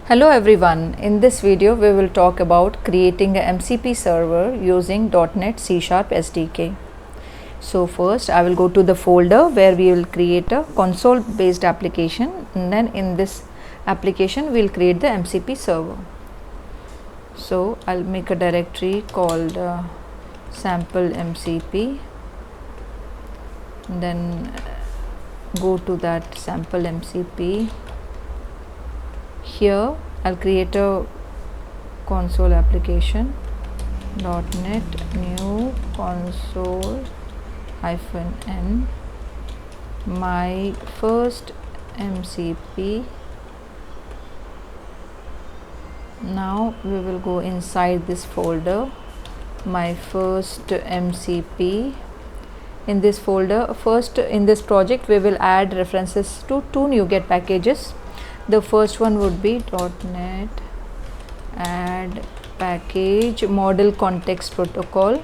Hello everyone, in this video we will talk about creating a MCP server using .NET C SDK. So first I will go to the folder where we will create a console based application, and then in this application we will create the MCP server. So I'll make a directory called sample MCP, then go to that sample MCP. Here I'll create a console application .NET new console -n my first MCP. Now we will go inside this folder, my first MCP. In this folder, first in this project we will add references to two NuGet packages. The first one would be .NET add package model context protocol.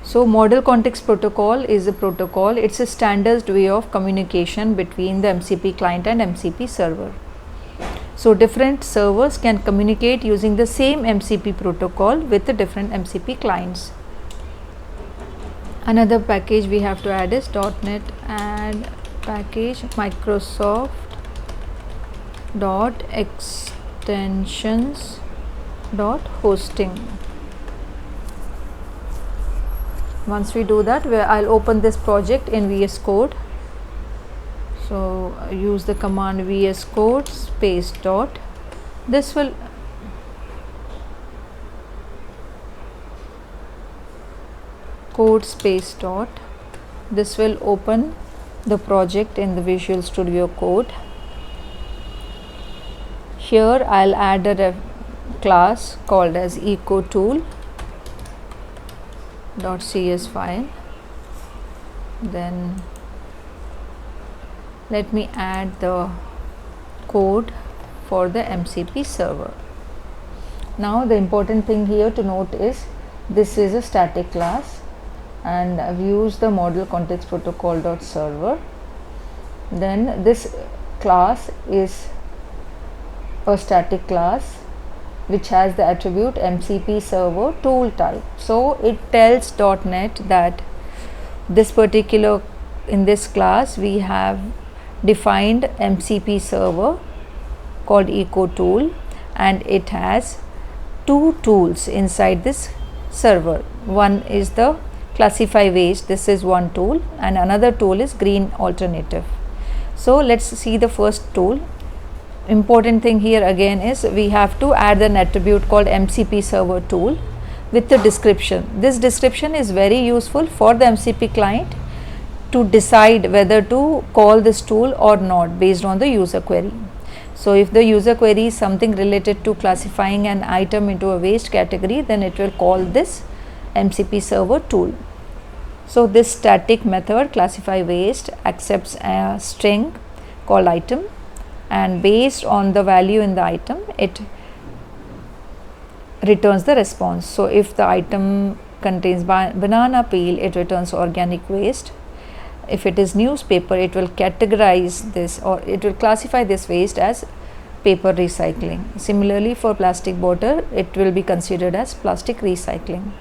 So model context protocol is a protocol, it's a standard way of communication between the MCP client and MCP server. So different servers can communicate using the same MCP protocol with the different MCP clients. Another package we have to add is .NET add package Microsoft extensions hosting. Once we do that, I'll open this project in VS Code. So use the command VS Code space dot. This will code space dot. This will open the project in the Visual Studio Code. Here I'll add a class called as ecotool.cs file. Then let me add the code for the MCP server. Now the important thing here to note is this is a static class, and I've used the model context protocol server. Then this class is a static class which has the attribute MCP server tool type. So it tells .NET that this particular, in this class we have defined MCP server called ecotool, and it has two tools inside this server. One is the classify waste, this is one tool, and another tool is green alternative. So let's see the first tool. Important thing here again is we have to add an attribute called MCP server tool with the description. This description is very useful for the MCP client to decide whether to call this tool or not based on the user query. So if the user query is something related to classifying an item into a waste category, then it will call this MCP server tool. So this static method classify waste accepts a string called item, and based on the value in the item it returns the response. So if the item contains banana peel, it returns organic waste. If it is newspaper, it will categorize this, or it will classify this waste as paper recycling. Similarly for plastic bottle, it will be considered as plastic recycling,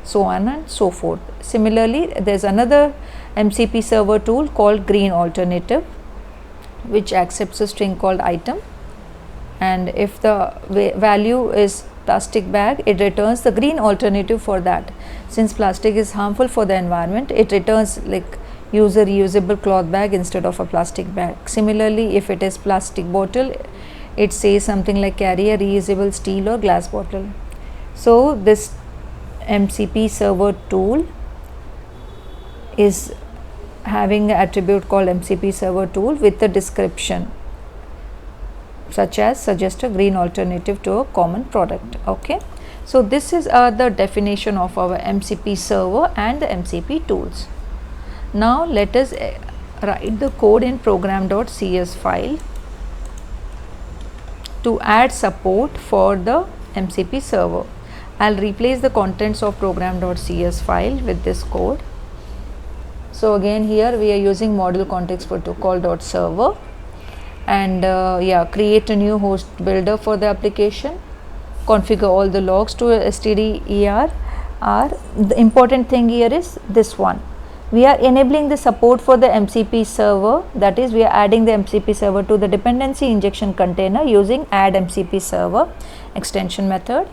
so on and so forth. Similarly, there's another MCP server tool called green alternative, which accepts a string called item, and if the value is plastic bag, it returns the green alternative for that. Since plastic is harmful for the environment, it returns like user reusable cloth bag instead of a plastic bag. Similarly, if it is plastic bottle, it says something like carry a reusable steel or glass bottle. So this MCP server tool is having an attribute called MCP server tool with the description such as suggest a green alternative to a common product. Okay, so this is the definition of our MCP server and the MCP tools. Now let us write the code in program.cs file to add support for the MCP server. I'll replace the contents of program.cs file with this code. So again here we are using model context protocol.server, and yeah, create a new host builder for the application, configure all the logs to stder. The important thing here is this one, we are enabling the support for the MCP server, that is we are adding the MCP server to the dependency injection container using add MCP server extension method.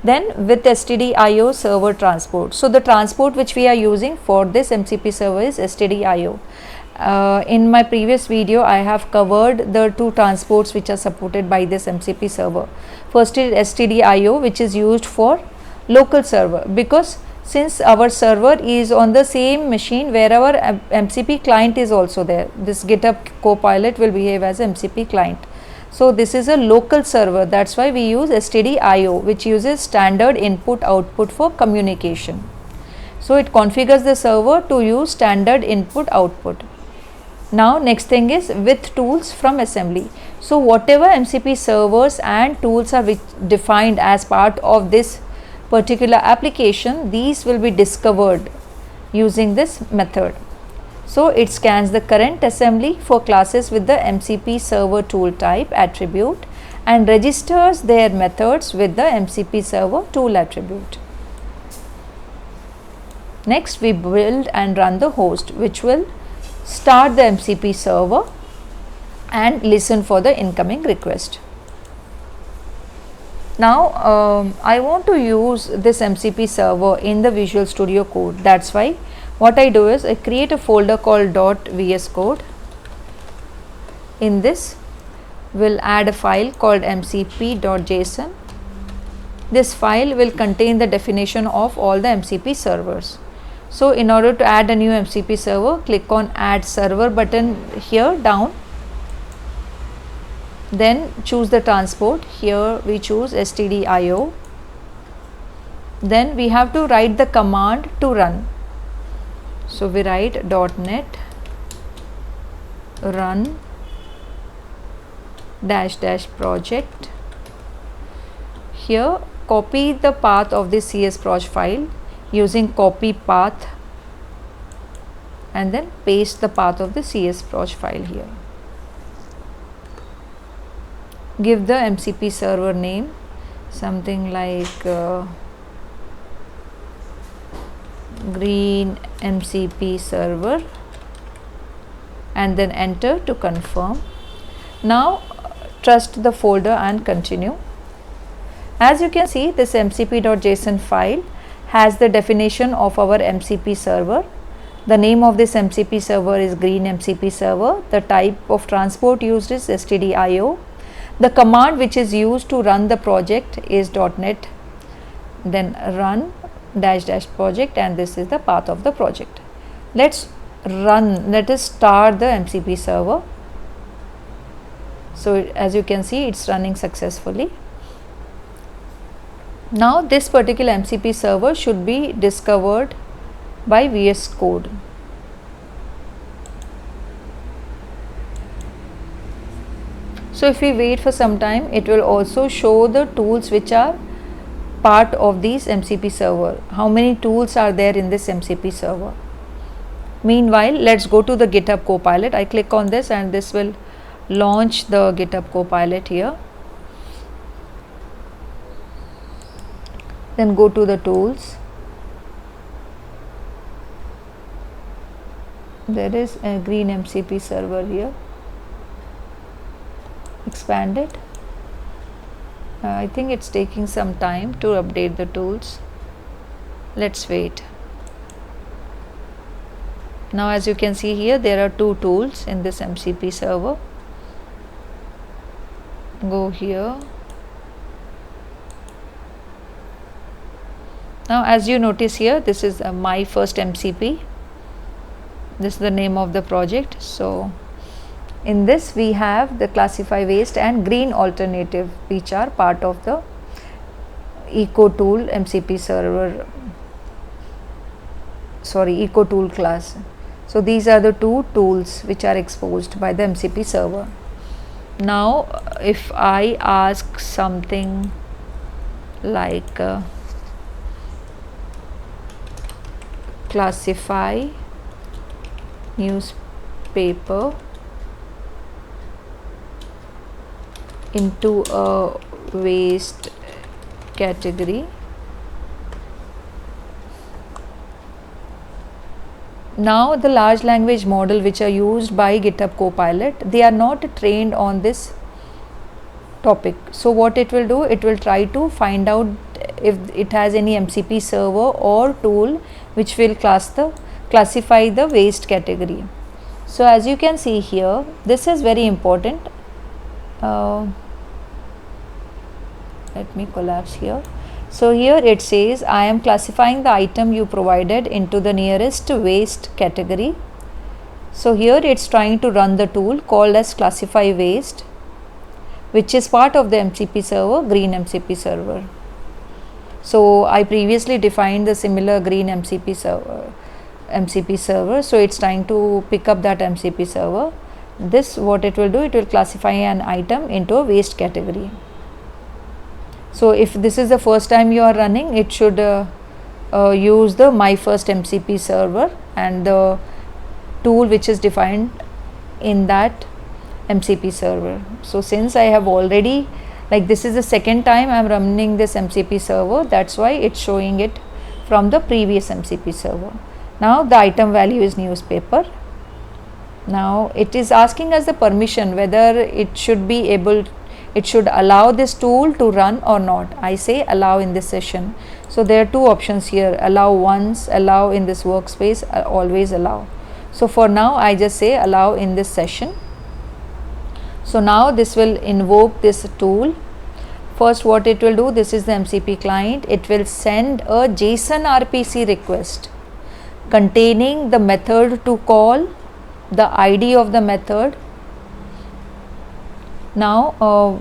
Then with stdio server transport, so the transport which we are using for this MCP server is stdio. In my previous video I have covered the two transports which are supported by this MCP server. First is stdio, which is used for local server, because since our server is on the same machine where our MCP client is also there, this GitHub copilot will behave as MCP client. So this is a local server, that's why we use stdio, which uses standard input output for communication. So it configures the server to use standard input output. Now next thing is with tools from assembly. So whatever MCP servers and tools are defined as part of this particular application, these will be discovered using this method. So it scans the current assembly for classes with the MCP server tool type attribute and registers their methods with the MCP server tool attribute. Next we build and run the host, which will start the MCP server and listen for the incoming request. Now I want to use this MCP server in the Visual Studio Code. That's why what I do is I create a folder called .vs code. In this we'll add a file called mcp.json. This file will contain the definition of all the MCP servers. So in order to add a new MCP server, click on add server button here down. Then choose the transport, here we choose stdio. Then we have to write the command to run. So we write .net run -- project. Here copy the path of the csproj file using copy path and then paste the path of the csproj file here. Give the MCP server name, something like green MCP server, and then enter to confirm. Now trust the folder and continue. As you can see, this mcp.json file has the definition of our MCP server. The name of this MCP server is green MCP server. The type of transport used is stdio. The command which is used to run the project is .net, then run -- project, and this is the path of the project. Let us start the MCP server. So as you can see, it's running successfully. Now this particular MCP server should be discovered by VS Code. So if we wait for some time, it will also show the tools which are part of this MCP server. How many tools are there in this MCP server? Meanwhile, let's go to the GitHub Copilot. I click on this and this will launch the GitHub Copilot here. Then go to the tools. There is a green MCP server here. Expand it. I think it's taking some time to update the tools. Let's wait. Now as you can see here, there are two tools in this MCP server. Go here. Now as you notice here, this is my first MCP. This is the name of the project. So in this we have the classify waste and green alternative, which are part of the eco tool MCP server, eco tool class. So these are the two tools which are exposed by the MCP server. Now if I ask something like classify newspaper into a waste category. Now the large language model which are used by GitHub Copilot, they are not trained on this topic. So what it will do, it will try to find out if it has any MCP server or tool which will classify the waste category. So as you can see here, this is very important. Let me collapse here. So here it says, I am classifying the item you provided into the nearest waste category. So here it's trying to run the tool called as classify waste, which is part of the MCP server, green MCP server. So I previously defined the similar green MCP server. So it's trying to pick up that MCP server. This, what it will do, it will classify an item into a waste category. So if this is the first time you are running, it should use the my first MCP server and the tool which is defined in that MCP server. So since I have already, like this is the second time I am running this MCP server, that's why it's showing it from the previous MCP server. Now the item value is newspaper. Now it is asking us the permission whether it should be able, it should allow this tool to run or not. I say allow in this session. So there are two options here, allow once, allow in this workspace, always allow. So for now I just say allow in this session. So now this will invoke this tool. First what it will do, this is the MCP client, it will send a JSON RPC request containing the method to call, the ID of the method. Now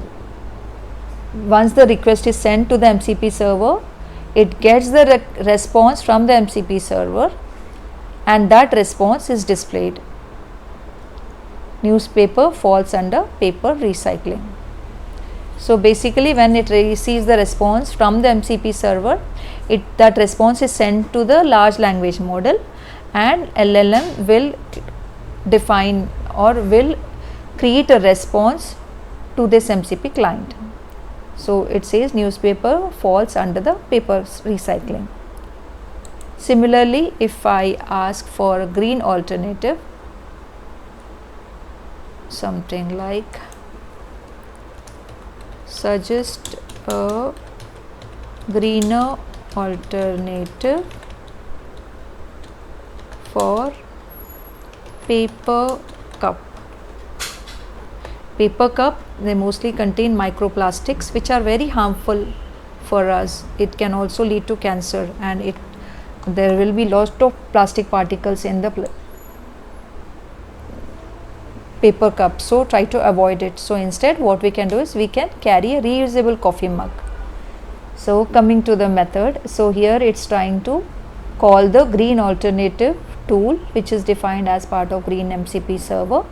once the request is sent to the MCP server, it gets the response from the MCP server and that response is displayed. Newspaper falls under paper recycling. So basically when it receives the response from the MCP server, that response is sent to the large language model and LLM will define or will create a response to this MCP client. So it says newspaper falls under the paper recycling. Similarly, if I ask for a green alternative, something like suggest a greener alternative for paper cup. Paper cup, they mostly contain microplastics which are very harmful for us. It can also lead to cancer and there will be lots of plastic particles in the paper cup. So try to avoid it. So instead what we can do is we can carry a reusable coffee mug. So coming to the method, so here it's trying to call the green alternative tool which is defined as part of green MCP server.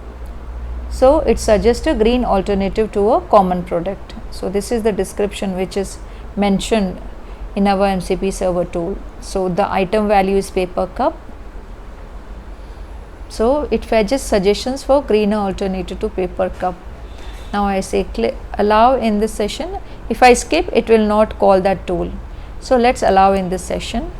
So it suggests a green alternative to a common product. So this is the description which is mentioned in our MCP server tool. So the item value is paper cup. So it fetches suggestions for greener alternative to paper cup. Now I say allow in this session. If I skip, it will not call that tool. So let's allow in this session.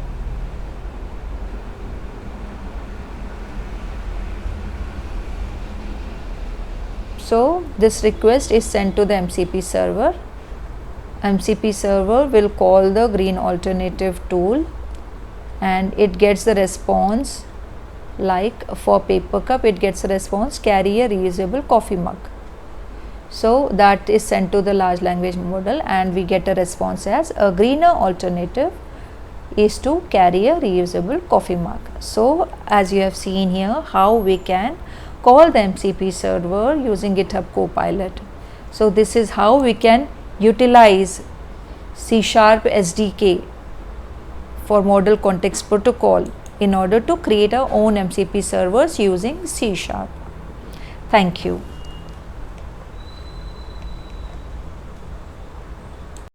So this request is sent to the MCP server. MCP server will call the green alternative tool and it gets the response, like for paper cup it gets a response, carry a reusable coffee mug. So that is sent to the large language model and we get a response as a greener alternative is to carry a reusable coffee mug. So as you have seen here how we can call the MCP server using GitHub Copilot. So this is how we can utilize C SDK for model context protocol in order to create our own MCP servers using C#. Thank you.